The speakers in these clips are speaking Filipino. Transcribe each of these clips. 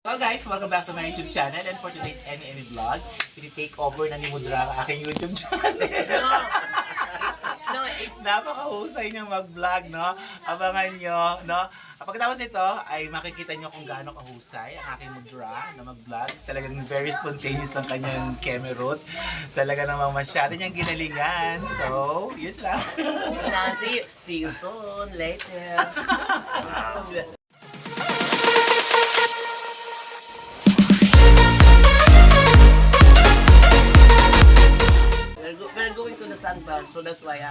Hello guys, welcome back to my YouTube channel, and for today's Any vlog, ini-take over na ni Mudra ang aking YouTube channel. Napakahusay niyang mag-vlog, no? Abangan nyo, no? Pagkatapos ito, ay makikita nyo kung gaano kahusay ang aking Mudra na mag-vlog. Talagang very spontaneous ang kanyang camera route. Talaga namang masyado niyang ginalingan. So, yun lang. See you soon, later. We're going to the sandbar, so that's why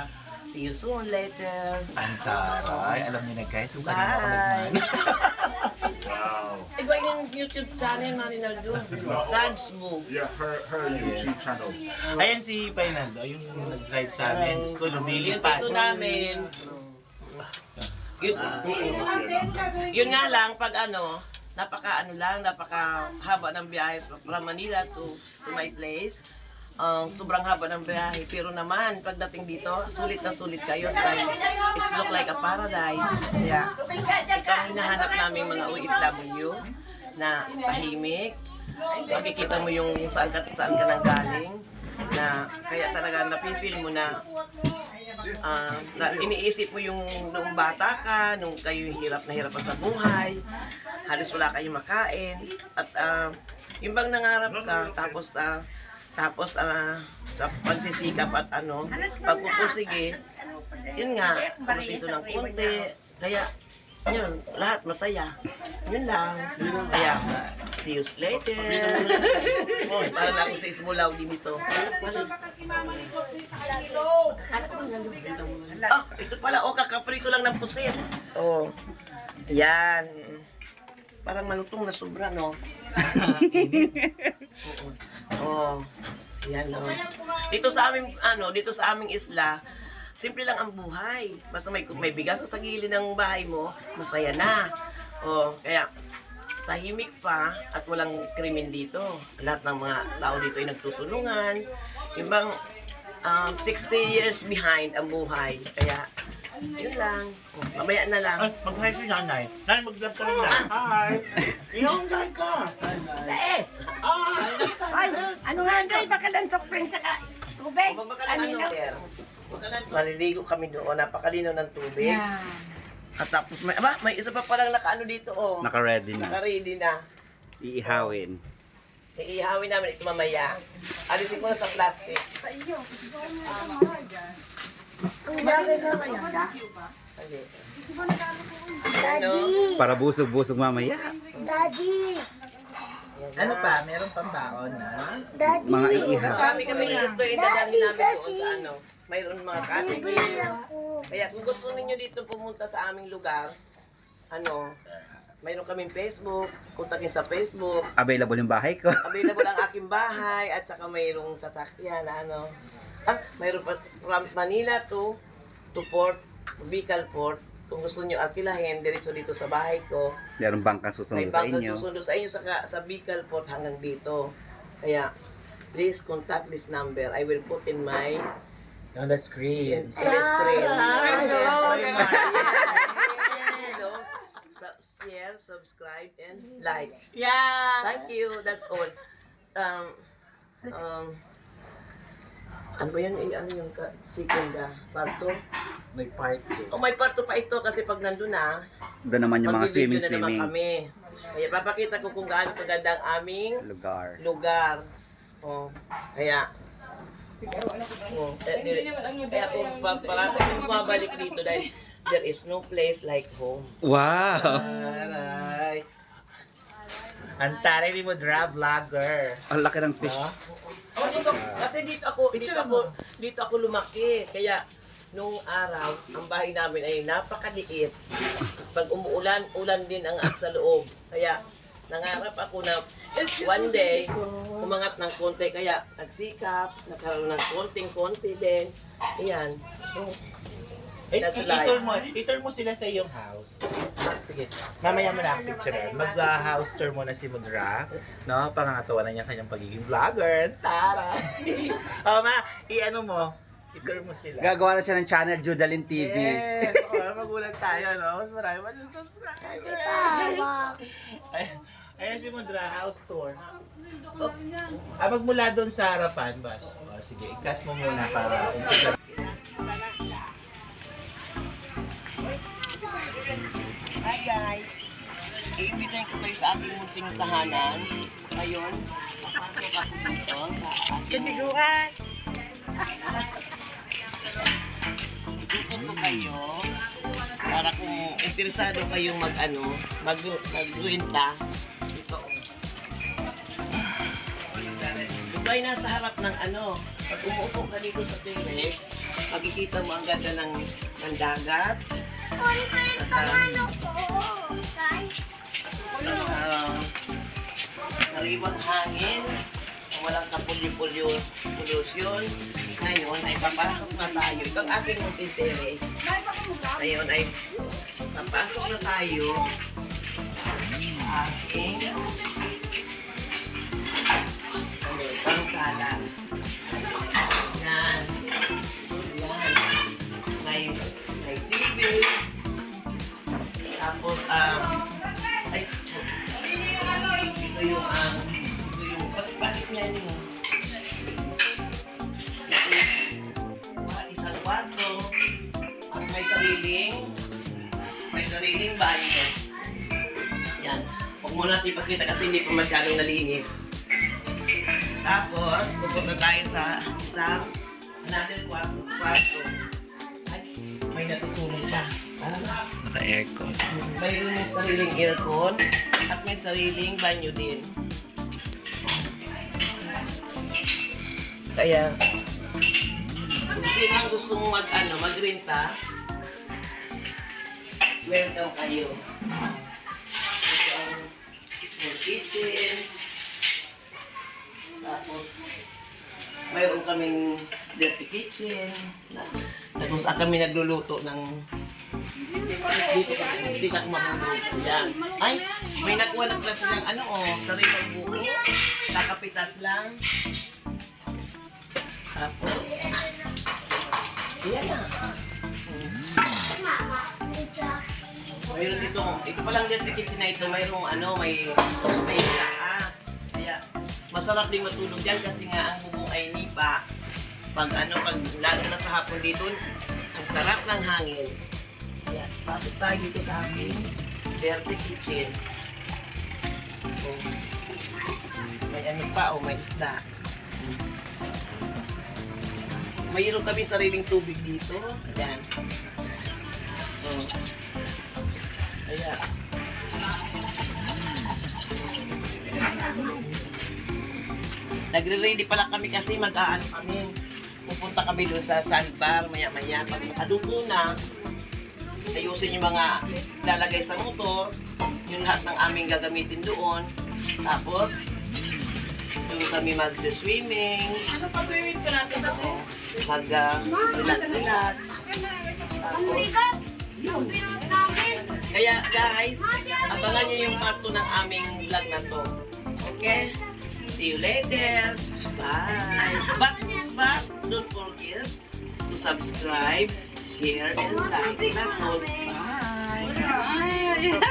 see you soon, later. Antaray, alam niyo na guys, kung kanina ako Bye. nagman. Iba yung YouTube channel, Marinaldo. God's Move. Yeah, her YouTube channel. Ayan si Painaldo, yung nag-drive sa amin. Gusto Yung lumilipad. tito namin. Yun nga lang, pag napaka haba ng biyahe from Manila to my place. Sobrang haba ng biyahe, pero naman pagdating dito, sulit na sulit kayo. It's look like a paradise. Kaya ito ang hinahanap namin mga OFW na tahimik. Makikita mo yung saan ka nang galing, na kaya talaga napifeel mo na iniisip mo yung noong bata ka, nung kayo hirap na hirap pa sa buhay, halos wala kayong makain, at yung bang nangarap ka, tapos sa pagsisikap at pagpupursige, yun nga, proseso ng konti, kaya yun, lahat masaya. Yun lang. Kaya, see you later. Parang ako sa Ismulaw din ito. Ito pala, kakaprito lang ng pusit. Ayan. Parang malutong na sobra, no? Yan, no? Dito sa aming isla, simple lang ang buhay. Basta may bigas sa gilid ng bahay mo, masaya na. Kaya tahimik pa at walang krimen dito. Lahat ng mga tao dito ay nagtutulungan. Yung bang 60 years behind ang buhay. Kaya yun lang. Mamaya na lang. Ay, mag-hi si nanay. Nanay, mag-vlog ka rin na. Hi! Iyong guy ka! Ay, ano nga Andrei, baka lang soft drink sa tubig. Maliligo kami doon, napakalinaw ng tubig. At tapos may isa pa palang nakaano dito, Naka-ready na. Naka-ready na. Iihawin. Iihawin namin ito mamaya. Alisin ko na sa plastic. Para busog-busog mamaya. Daddy! Ano pa? Meron pang baon na? Daddy! Mga iihaw. Kami dito, idadali namin doon sa mayroon mga cottages. Kaya kung gusto ninyo dito pumunta sa aming lugar, mayroon kaming Facebook, kontakin sa Facebook. Available yung bahay ko. Available ang aking bahay at saka mayroong sasakyan na mayroon pa from Manila to Port, Bicol Port. Kung gusto niyo alkilahin, diretso dito sa bahay ko. Meron bangkang May susunod sa bangkang inyo. susundo sa inyo sa Bicol Port hanggang dito. Kaya, please contact this number. I will put in my On the screen. screen. Hello! Share, subscribe, and like. Yeah! Thank you. That's all. Ano ba yan? Ano yung second part 2? May part 2. May part 2 pa ito kasi pag nandun na, Doon naman yung mga magbibideo na naman swimming. kami. Kaya papakita ko kung gaano kaganda ang aming lugar. Kaya kung parang bumabalik dito dahil there is no place like home. Wow! Aray! Antare ni Mudra, vlogger. Ang laki ng fish. Kasi dito ako lumaki. Kaya nung araw, ang bahay namin ay napakaliit. Pag ulan din ang sa loob. Kaya nangarap ako na one day, umangat ng konti. Kaya nagsikap, nagkaroon ng konting-konti din. Ayan. So, that's life. I-tour mo sila sa iyong house. Sige. Mamaya mo na ang picture. Mag-house tour muna si Mudra. No? Pangangatawa na niya kanyang pagiging vlogger. Tara! i-ano mo. I-tour mo sila. Gagawa na siya ng channel, Judalyn TV. Yes! Magulang tayo, no? Mas marami pa yung subscriber. Ayan si Mudra, house tour. Magmula doon sa harapan, Bas. O, sige, i-cut mo muna para umpisa. Hi guys! Iimbitahin ko kayo sa aking munting tahanan. Ngayon, papasok ako dito sa aking itutot ko kayo para kung interesado kayong magruinta. Ito. Ito ay nasa harap ng pag umuupo ka dito sa terrace, makikita mo ang ganda ng dagat. Sariwang hangin, walang kapulyo-pollution. Ngayon ay papasok na tayo. Ito ang aking munting terrace. Ngayon ay papasok na tayo sa aking pangsalas. Yan. Yan. May TV. Tapos, ito yung, bakit niya yun? Isang kwarto, may sariling banyo. Yan. Huwag mo natin ipakita kasi hindi pa masyadong nalinis. Tapos, pupunta tayo sa isang another kwarto. Ay, may natutulog pa. Naka-aircon. May sariling aircon at may sariling banyo din. Kaya, kung sino ang gusto mong magrenta, welcome kayo. Ito ang small kitchen. Tapos, mayroon kaming dirty kitchen. Kung saan kami nagluluto ng dito ako magluluto. Yan. Ay, may nakuha na pala silang sariling buko. Nakapitas lang. Tapos, yan na. Mayroon dito, ito palang dirty kitchen na ito, mayroong may taas. Kaya, masarap din matulog dyan kasi nga ang bubong ay nipa. Pag lalo na sa hapon dito, ang sarap ng hangin. Kaya, pasok tayo dito sa aking dirty kitchen. May may isda. Mayroon kami sariling tubig dito. Ayan. Ayan. Nagre-ready pala kami kasi kami. Pupunta kami doon sa sandbar maya-maya. Pag makadugo na, ayusin yung mga lalagay sa motor, yung lahat ng aming gagamitin doon. Tapos, doon kami mag-swimming. Ano pa gawin ko natin kasi? Mag-relax. Tapos, yun. Kaya guys, abangan niyo yung part 2 ng aming vlog na to. Okay? See you later. Bye. But don't forget to subscribe, share, and like. That's all. Bye.